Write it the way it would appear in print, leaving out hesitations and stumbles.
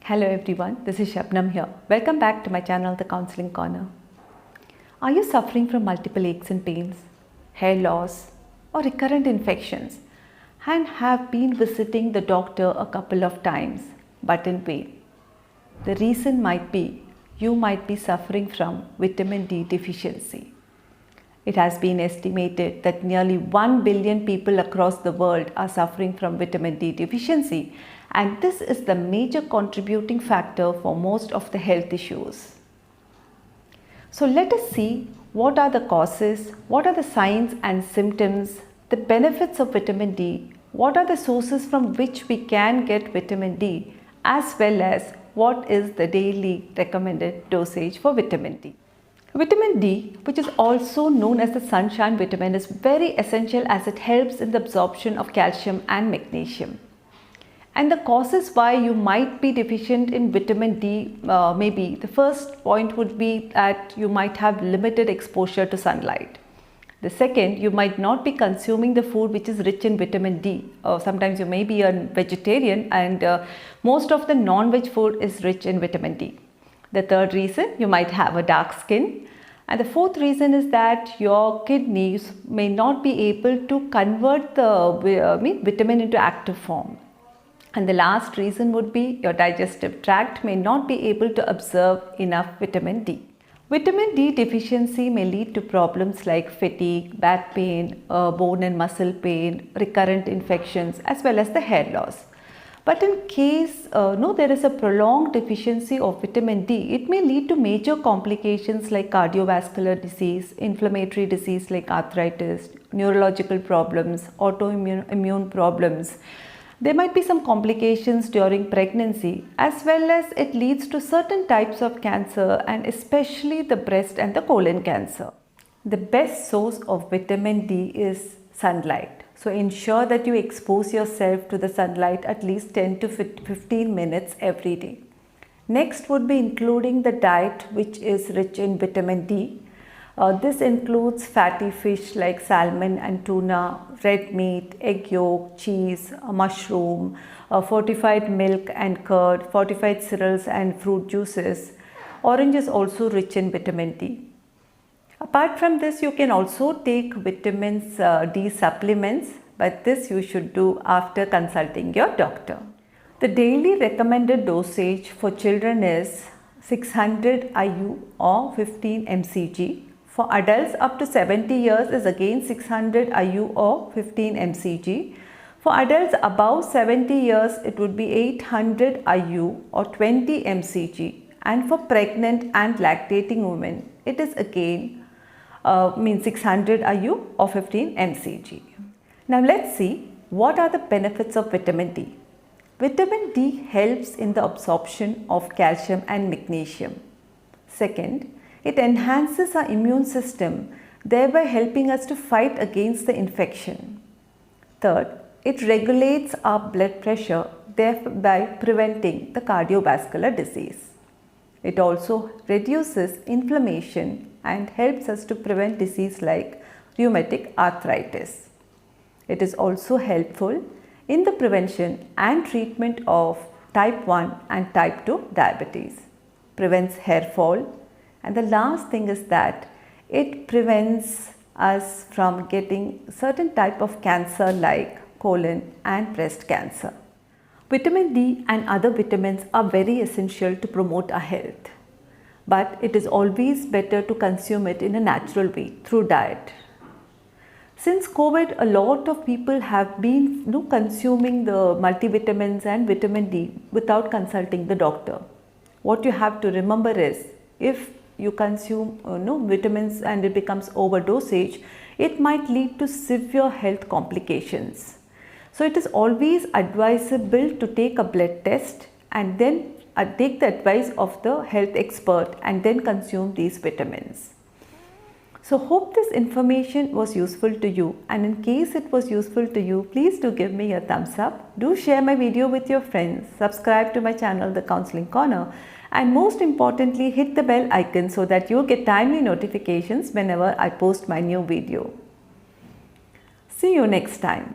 Hello everyone, this is Shabnam here. Welcome back to my channel, The Counseling Corner. Are you suffering from multiple aches and pains, hair loss or recurrent infections and have been visiting the doctor a couple of times but in vain? The reason might be you might be suffering from vitamin D deficiency. It has been estimated that nearly 1 billion people across the world are suffering from vitamin D deficiency, and this is the major contributing factor for most of the health issues. So let us see what are the causes, what are the signs and symptoms, the benefits of vitamin D, what are the sources from which we can get vitamin D, as well as what is the daily recommended dosage for vitamin D. Vitamin D, which is also known as the sunshine vitamin, is very essential as it helps in the absorption of calcium and magnesium. And the causes why you might be deficient in vitamin D, maybe the first point would be that you might have limited exposure to sunlight. The second, you might not be consuming the food which is rich in vitamin D. Sometimes you may be a vegetarian and most of the non-veg food is rich in vitamin D. The third reason, you might have a dark skin. And the fourth reason is that your kidneys may not be able to convert the vitamin into active form. And the last reason would be your digestive tract may not be able to absorb enough vitamin D. Vitamin D deficiency may lead to problems like fatigue, back pain, bone and muscle pain, recurrent infections, as well as the hair loss. But in case there is a prolonged deficiency of vitamin D, it may lead to major complications like cardiovascular disease, inflammatory disease like arthritis, neurological problems, autoimmune problems. There might be some complications during pregnancy, as well as it leads to certain types of cancer and especially the breast and the colon cancer. The best source of vitamin D is sunlight. So ensure that you expose yourself to the sunlight at least 10 to 15 minutes every day. Next would be including the diet which is rich in vitamin D. This includes fatty fish like salmon and tuna, red meat, egg yolk, cheese, mushroom, fortified milk and curd, fortified cereals and fruit juices. Orange is also rich in vitamin D. Apart from this, you can also take vitamins D supplements, but this you should do after consulting your doctor. The daily recommended dosage for children is 600 IU or 15 mcg. For adults up to 70 years is again 600 IU or 15 mcg. For adults above 70 years, it would be 800 IU or 20 mcg. And for pregnant and lactating women, it is again 600 IU or 15 mcg. Now let's see what are the benefits of vitamin D. Vitamin D helps in the absorption of calcium and magnesium. Second, it enhances our immune system, thereby helping us to fight against the infection. Third, it regulates our blood pressure, thereby preventing the cardiovascular disease. It also reduces inflammation and helps us to prevent disease like rheumatic arthritis. It is also helpful in the prevention and treatment of type 1 and type 2 diabetes. Prevents hair fall. And the last thing is that it prevents us from getting certain type of cancer like colon and breast cancer. Vitamin D and other vitamins are very essential to promote our health. But it is always better to consume it in a natural way through diet. Since COVID, a lot of people have been consuming the multivitamins and vitamin D without consulting the doctor. What you have to remember is, if you consume vitamins and it becomes overdosage, it might lead to severe health complications. So it is always advisable to take a blood test and then take the advice of the health expert and then consume these vitamins. So hope this information was useful to you, and in case it was useful to you, please do give me a thumbs up. Do share my video with your friends, subscribe to my channel The Counseling Corner, and most importantly hit the bell icon so that you get timely notifications whenever I post my new video. See you next time.